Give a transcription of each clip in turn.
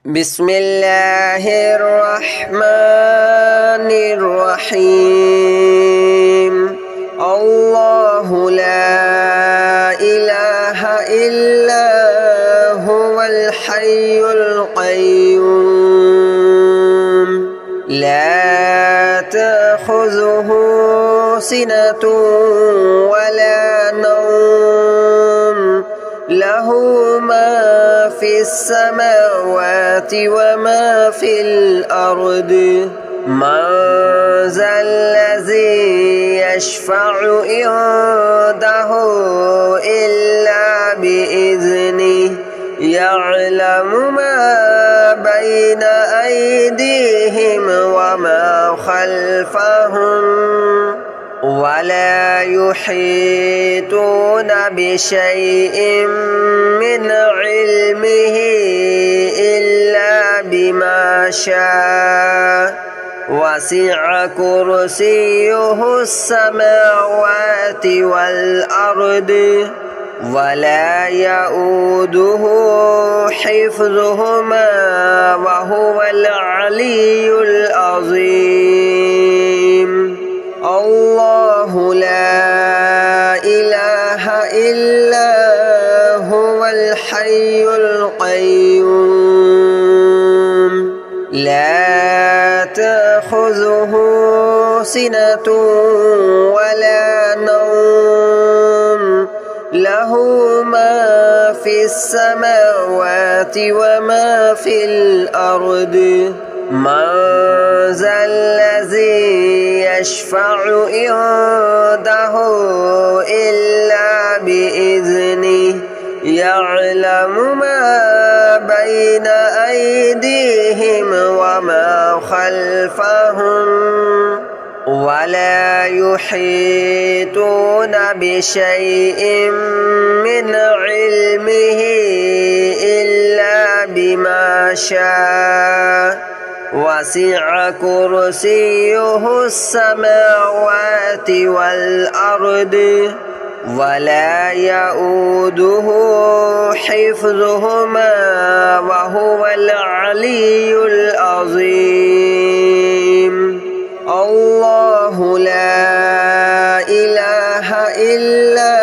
بسم الله الرحمن الرحيم الله لا إله إلا هو الحي القيوم لا تأخذه سنة ولا نوم له ما في السماوات وما في الأرض من ذا الذي يشفع عنده إلا بإذنه يعلم ما بين أيديهم وما خلفهم ولا يحيطون بشيء من علمه إلا بما شاء وسع كرسيه السماوات والأرض ولا يؤوده حفظهما وهو العلي العظيم الله لا إله إلا هو الحي القيوم لا تأخذه سنة ولا نوم له ما في السماوات وما في الأرض من ذا الذي يشفع عنده إلا بإذنه يعلم ما بين أيديهم وما خلفهم ولا يحيطون بشيء من علمه إلا بما شاء وسع كرسيه السماوات والأرض ولا يؤوده حفظهما وهو العلي العظيم الله لا إله إلا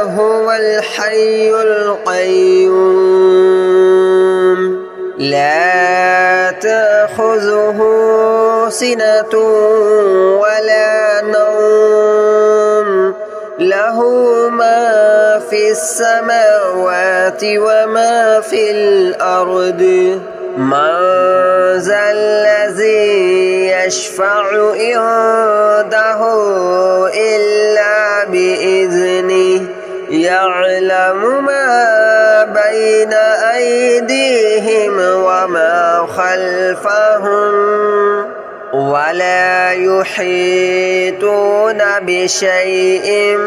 هو الحي القيوم لا تأخذه سنة ولا نوم له ما في السماوات وما في الأرض من ذا الذي يشفع عنده إلا بإذنه يعلم ما بين أيديهم وما خلفهم ولا يحيطون بشيء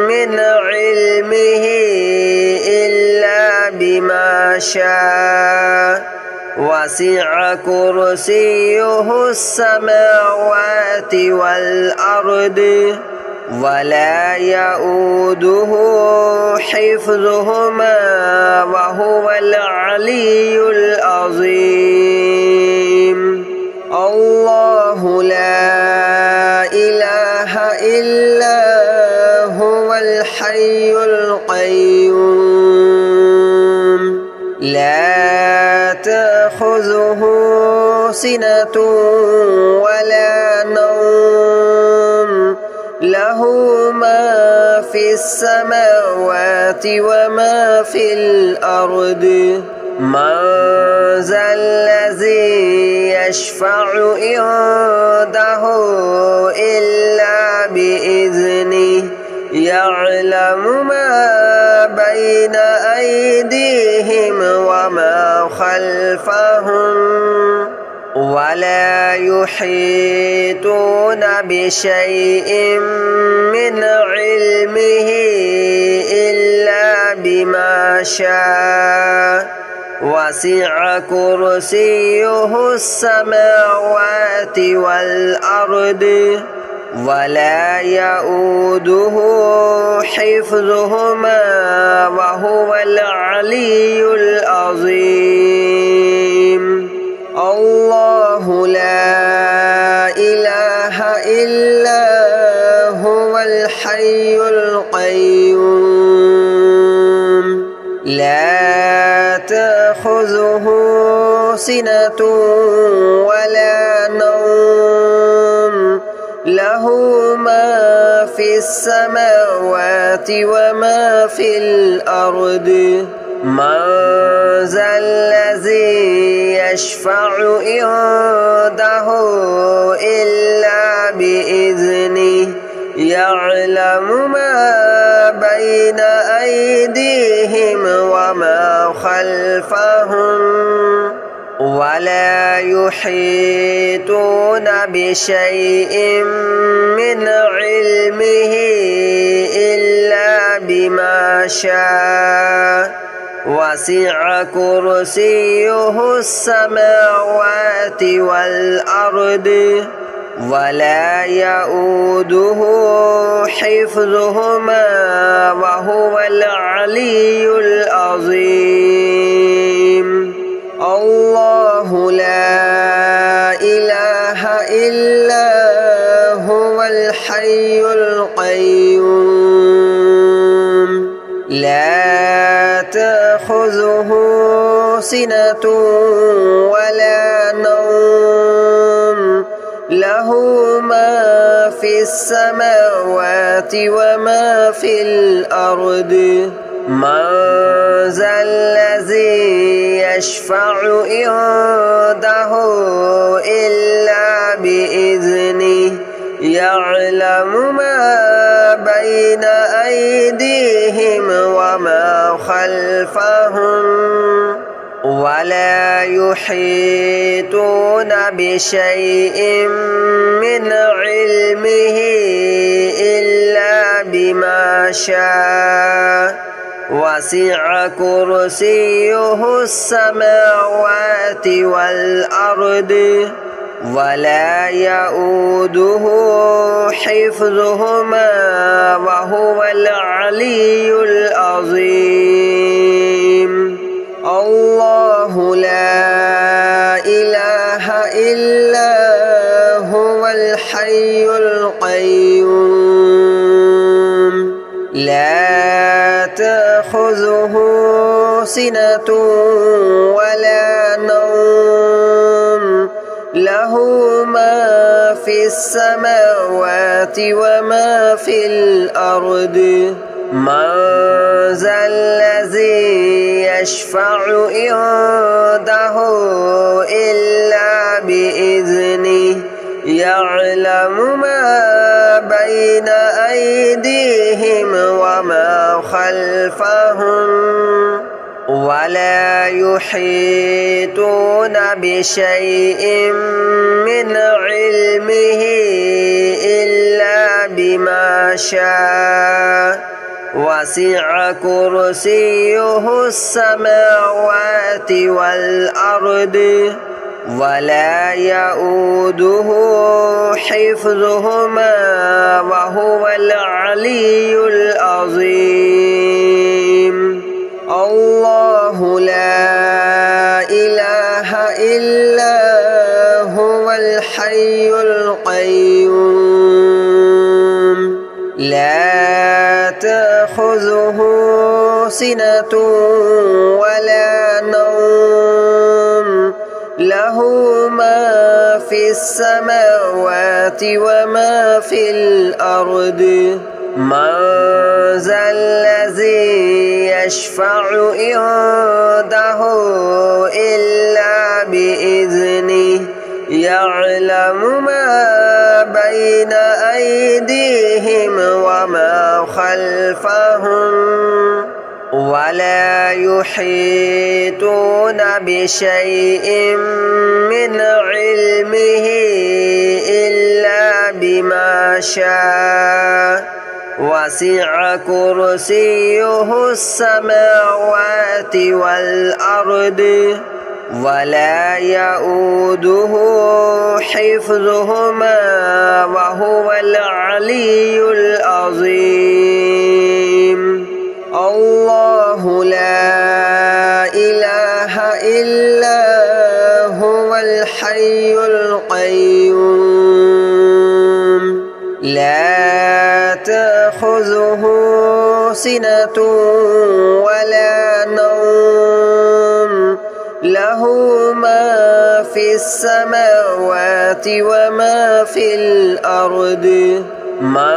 من علمه إلا بما شاء وسع كرسيه السماوات والأرض ولا يؤوده حفظهما وهو العلي العظيم الله لا إله إلا هو الحي القيوم لا تأخذه سنة ولا نوم له ما في السماوات وما في الأرض من ذا الذي يشفع عنده إلا بإذنه يعلم ما بين أيديهم وما خلفهم ولا يحيطون بشيء من علمه إلا بما شاء وسع كرسيه السماوات والأرض ولا يؤوده حفظهما وهو العلي العظيم. تأخذه سنة ولا نوم له ما في السماوات وما في الأرض من ذا الذي يشفع عنده إلا بإذنه يعلم ما بين أيديهم وما خلفهم ولا يحيطون بشيء من علمه إلا بما شاء وسع كرسيه السماوات والأرض ولا يؤوده حفظهما وهو العلي العظيم الله لا إله إلا هو الحي القيوم لا تأخذه سنة ولا نوم له ما في السماوات وما في الأرض من ذا الذي يشفع عنده إلا بإذنه يعلم ما بين أيديهم وما خلفهم ولا يحيطون بشيء من علمه إلا بما شاء وسع كرسيه السماوات والأرض ولا يؤوده حفظهما وهو العلي العظيم الله لا إله إلا هو الحي القيوم لا تأخذه سنة ولا نوم له ما في السماوات وما في الأرض من ذا الذي يشفع عنده إلا بإذنه يعلم ما بين أيديهم وما خلفهم ولا يحيطون بشيء من علمه إلا بما شاء وسع كرسيه السماوات والأرض ولا يؤوده حفظهما وهو العلي العظيم الله لا إله إلا هو الحي القيوم لا تأخذه سنة ولا نوم له ما في السماوات وما في الأرض من ذا الذي يشفع عنده إلا بإذنه يعلم ما بين أيديهم وما خلفهم ولا يحيطون بشيء من علمه إلا بما شاء وسع كرسيه السماوات والأرض ولا يؤوده حفظهما وهو العلي العظيم الله لا إله إلا هو الحي القيوم لا تأخذه سنة ولا نوم له له ما في السماوات وما في الأرض من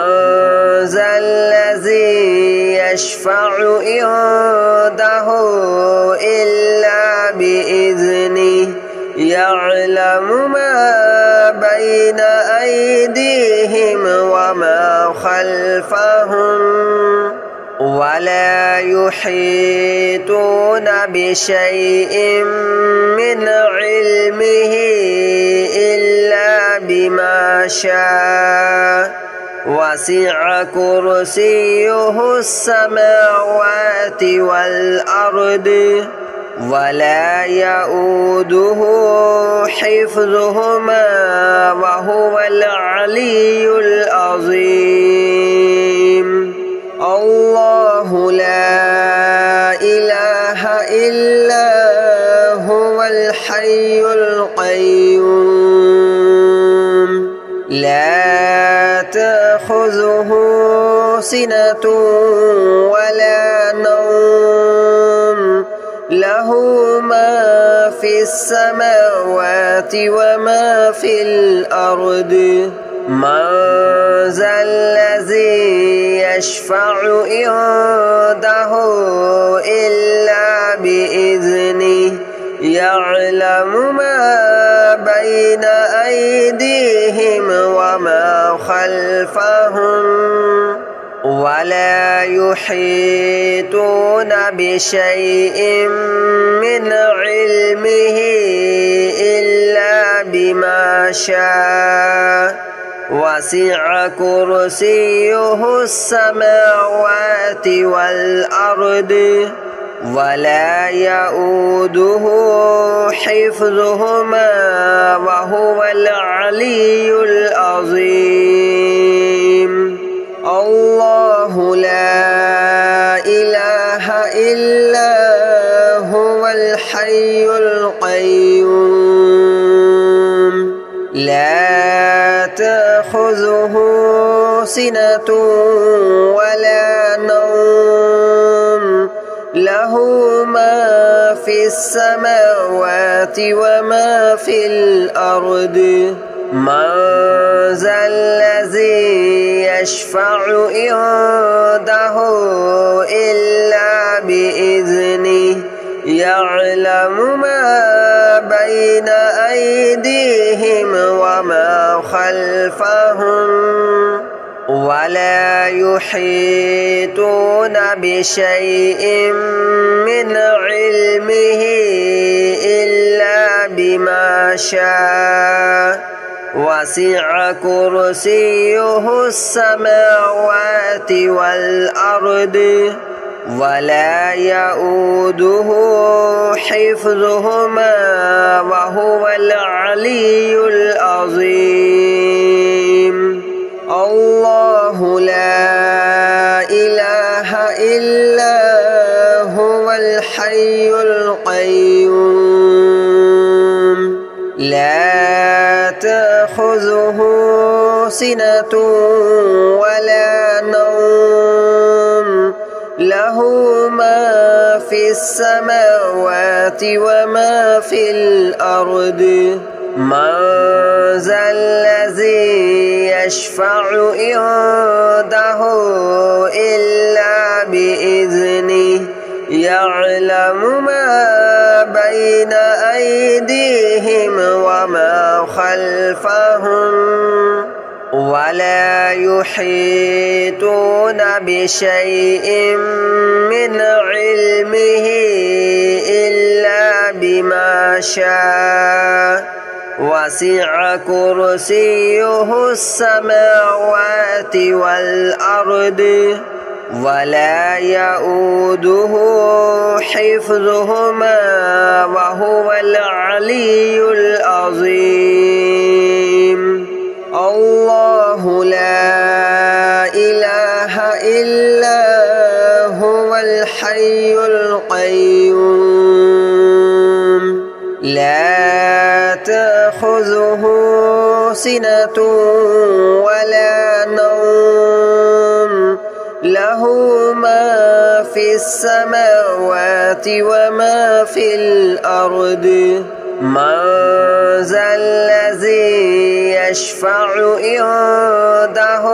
ذا الذي يشفع عنده إلا بإذنه يعلم ما بين أيديهم وما خلفهم ولا يحيطون بشيء من علمه إلا بما شاء وسع كرسيه السماوات والأرض ولا يؤوده حفظهما وهو العلي العظيم الله لا إله إلا هو الحي القيوم لا تأخذه سنة ولا نوم له ما في السماوات وما في الأرض من ذا الذي يشفع عنده إلا بإذنه يعلم ما بين أيديهم وما خلفهم ولا يحيطون بشيء من علمه إلا بما شاء وسع كرسيه السماوات والأرض ولا يؤوده حفظهما وهو العلي العظيم الله لا إله إلا هو الحي القيوم لا تأخذه سنة ولا نوم له ما في السماوات وما في الأرض من ذا الذي يشفع عنده إلا بإذنه يعلم ما بين أيديهم وما خلفهم ولا يحيطون بشيء من علمه إلا بما شاء وسع كرسيه السماوات والأرض ولا يؤوده حفظهما وهو العلي العظيم الله لا إله إلا هو الحي القيوم لا تأخذه سنة ولا نوم له ما في السماوات وما في الأرض من ذا الذي يشفع عنده إلا بإذنه يعلم ما بين أيديهم وما خلفهم ولا يحيطون بشيء من علمه إلا بما شاء وسع كرسيه السماوات والأرض ولا يؤوده حفظهما وهو العلي العظيم الله لا إله إلا هو الحي القيوم لا تأخذه سنة ولا نوم له له ما في السماوات وما في الأرض من ذا الذي يشفع عنده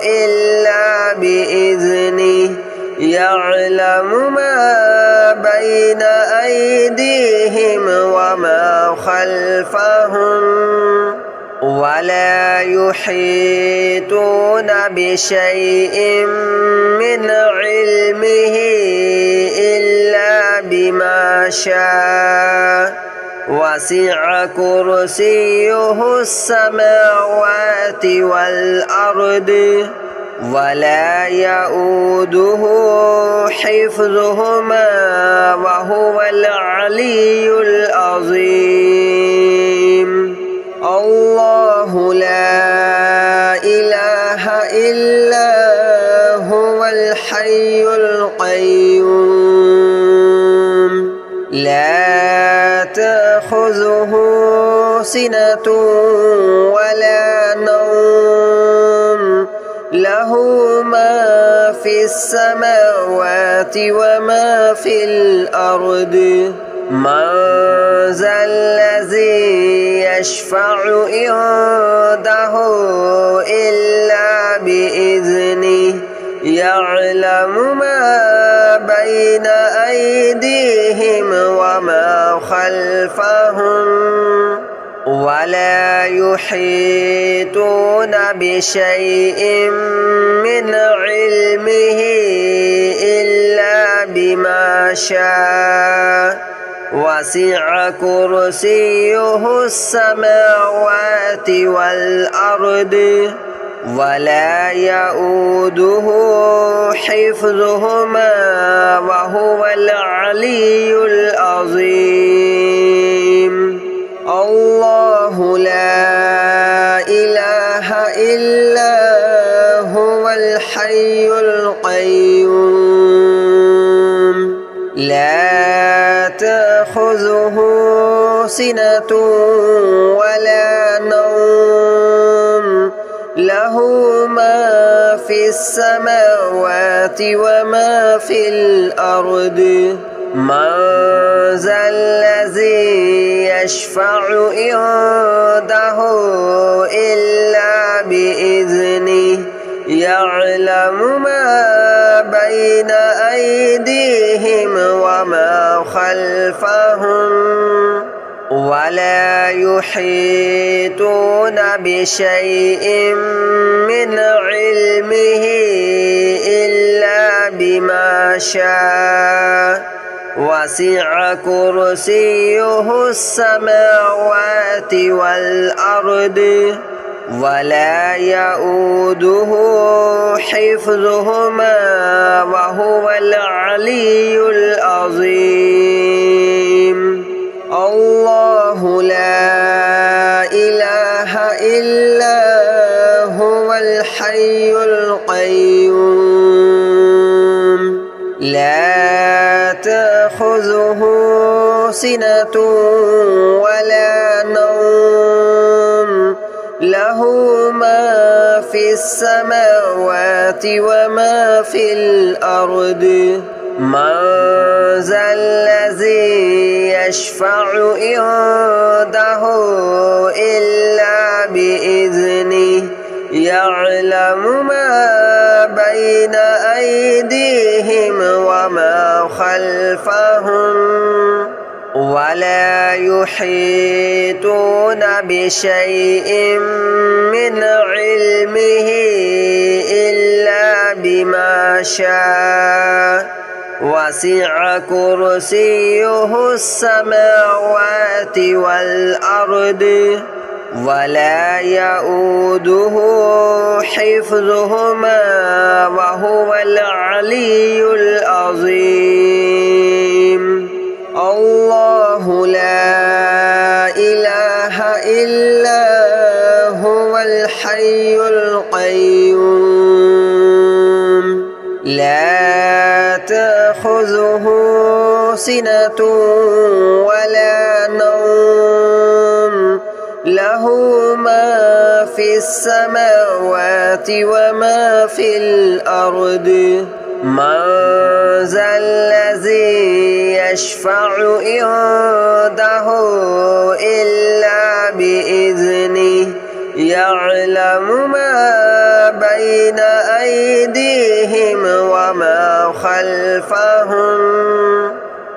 إلا بإذنه يعلم ما بين أيديهم وما خلفهم ولا يحيطون بشيء من علمه إلا بما شاء وسع كرسيه السماوات والأرض ولا يؤوده حفظهما وهو العلي العظيم الله لا إله إلا هو الحي القيوم لا تأخذه سنة ولا نوم له ما في السماوات وما في الأرض من ذا الذي يشفع عنده إلا بإذنه يعلم ما بين أيديهم وما خلفهم ولا يحيطون بشيء من علمه إلا بما شاء وسع كرسيه السماوات والأرض ولا يؤوده حفظهما وهو العلي العظيم الله لا إله إلا هو الحي القيوم لا تأخذه سنة ولا نوم له ما في السماوات وما في الأرض من ذا الذي يشفع عنده إلا بإذنه يعلم ما بين أيديهم وما خلفهم ولا يحيطون بشيء من علمه إلا بما شاء وسع كرسيه السماوات والأرض ولا يؤوده حفظهما وهو العلي العظيم الله لا إله إلا هو الحي القيوم لا تأخذه سنة ولا نوم له ما في السماوات وما في الأرض من ذا الذي يشفع عنده إلا بإذنه يعلم ما بين أيديهم وما خلفهم ولا يحيطون بشيء من علمه إلا بما شاء وسع كرسيه السماوات والأرض ولا يؤوده حفظهما وهو العلي العظيم الله لا إله إلا هو الحي القيوم لا تأخذه سنة ولا نوم له ما في السماوات وما في الأرض من ذا الذي يشفع عنده إلا بإذنه يعلم ما بين أيديهم وما خلفهم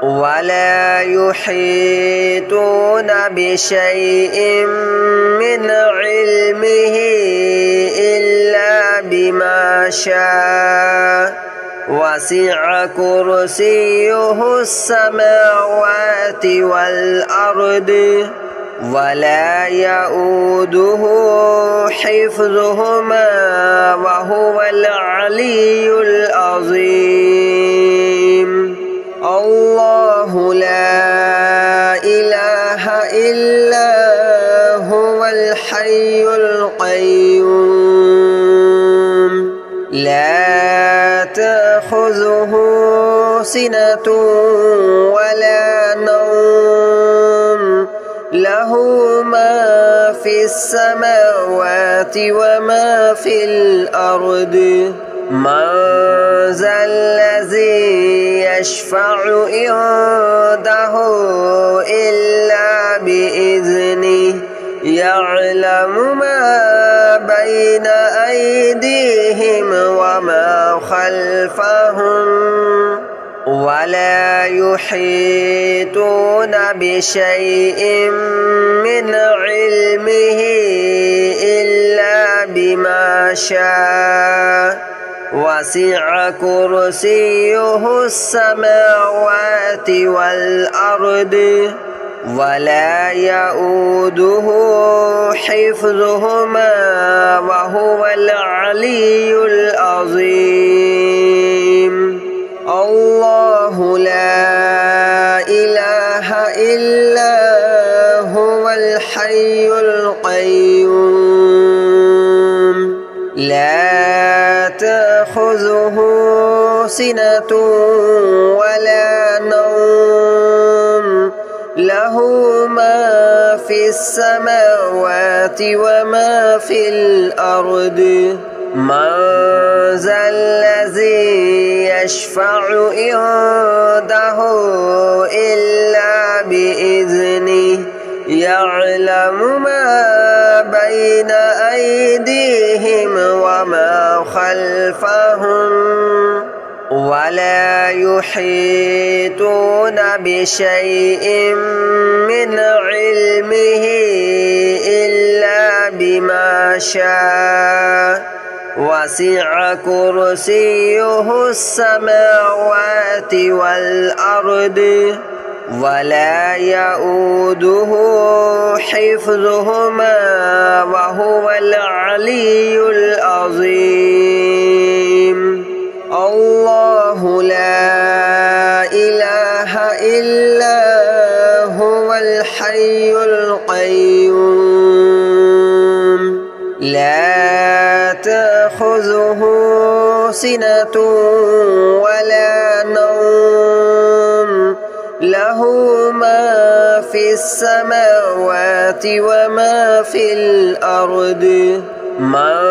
ولا يحيطون بشيء من علمه إلا بما شاء وسع كرسيه السماوات والأرض ولا يؤوده حفظهما وهو العلي العظيم الله لا إله إلا هو الحي القيوم لا تأخذه سنة ولا نوم له ما في السماوات وما في الأرض من ذا الذي يشفع عنده إلا بإذنه يعلم ما بين أيديهم وما خلفهم ولا يحيطون بشيء من علمه إلا بما شاء وسع كرسيه السماوات والأرض ولا يؤوده حفظهما وهو العلي العظيم الله لا إله إلا هو الحي القيوم لا تأخذه سنة ولا نوم له ما في السماوات وما في الأرض من ذا الذي يشفع عنده إلا بإذنه يعلم ما بين أيديهم وما خلفهم ولا يحيطون بشيء من علمه إلا بما شاء وسع كرسيه السماوات والأرض ولا يؤوده حفظهما وهو العلي العظيم الله لا إله إلا هو الحي القيوم لا تأخذه سنة ولا نوم له ما في السماوات وما في الأرض من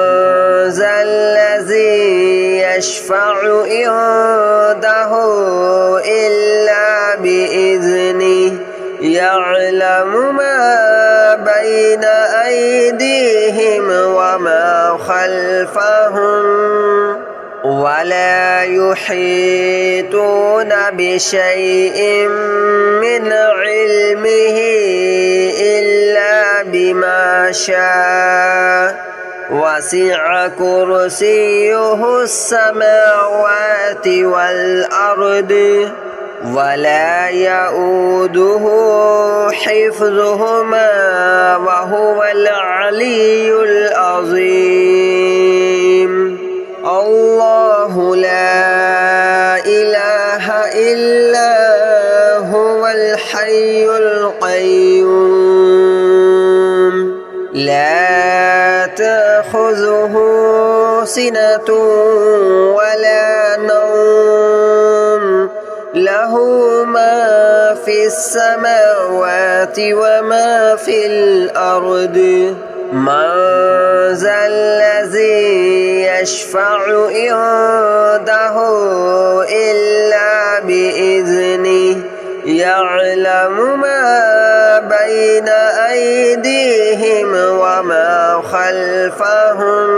ذا الذي يشفع عنده إلا بإذنه يعلم ما بين أيديهم وما خلفهم ولا يحيطون بشيء من علمه إلا بما شاء وسع كرسيه السماوات والأرض ولا يؤوده حفظهما وهو العلي العظيم الله لا إله إلا هو الحي القيوم لا تأخذه سنة ولا نوم له ما في السماوات وما في الأرض من ذا الذي يشفع عنده إلا بإذنه يعلم ما بين أيديهم وما خلفهم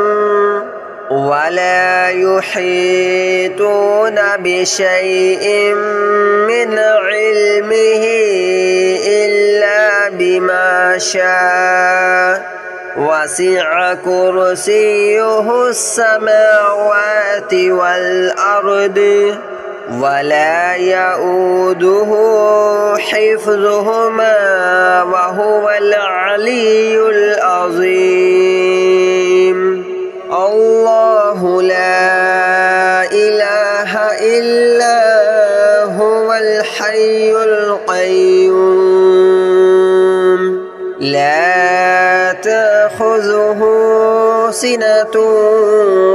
ولا يحيطون بشيء من علمه إلا بما شاء وسع كرسيه السماوات والأرض ولا يؤوده حفظهما وهو العلي العظيم الله لا إله إلا هو الحي القيوم لا تأخذه سنة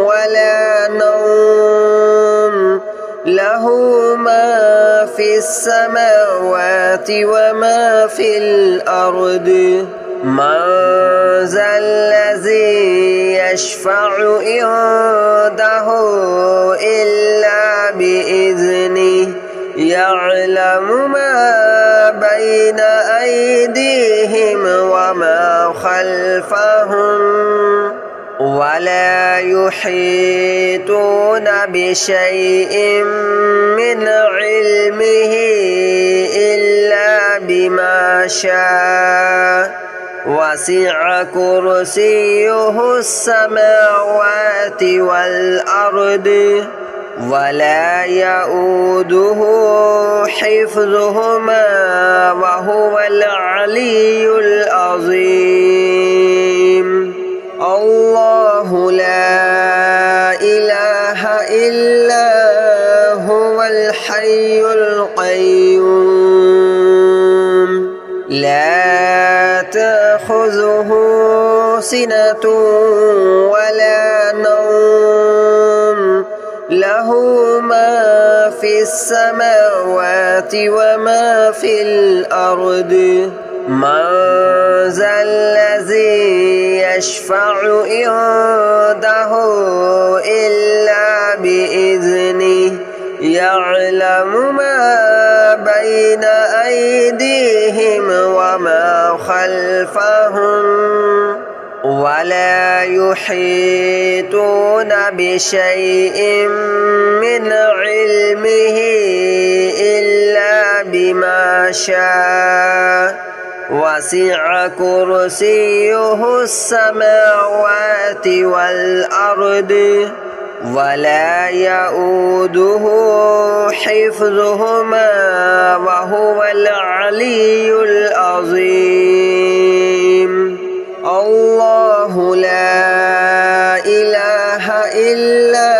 ولا نوم له ما في السماوات وما في الأرض من ذا الذي يشفع عنده إلا بإذنه يعلم ما بين أيديهم وما خلفهم ولا يحيطون بشيء من علمه إلا بما شاء وسع كرسيه السماوات والأرض ولا يؤوده حفظهما وهو العلي العظيم الله لا إله إلا هو الحي القيوم لا تأخذه سنة ولا نوم له ما في السماوات وما في الأرض من ذا الذي يشفع عنده إلا بإذنه يعلم ما بين أيديهم وما خلفهم ولا يحيطون بشيء من علمه إلا بما شاء وسع كرسيه السماوات والأرض ولا يؤوده حفظهما وهو العلي العظيم الله لا إله إلا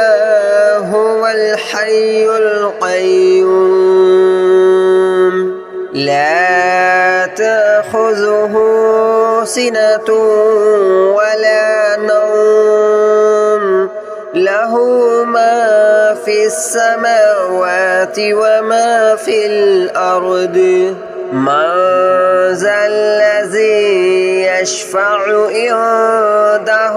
هو الحي القيوم لا تأخذه سنة ولا نوم له ما في السماوات وما في الأرض من ذا الذي يشفع عنده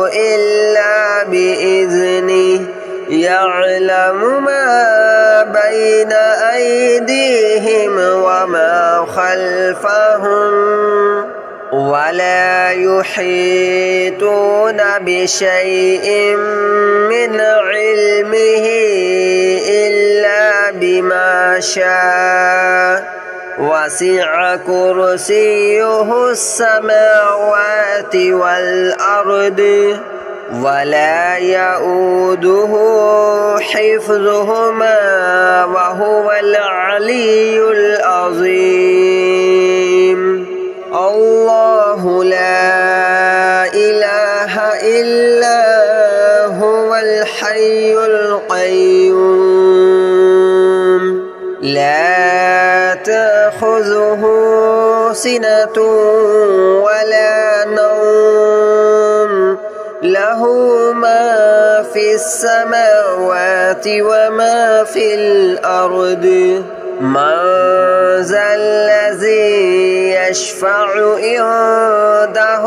إلا بإذنه يعلم ما بين أيديهم وما خلفهم ولا يحيطون بشيء من علمه إلا بما شاء وسع كرسيه السماوات والأرض ولا يؤوده حفظهما وهو العلي العظيم الله لا إله إلا هو الحي القيوم لا تأخذه سنة ولا نوم له ما في السماوات وما في الأرض من ذا الذي يشفع عنده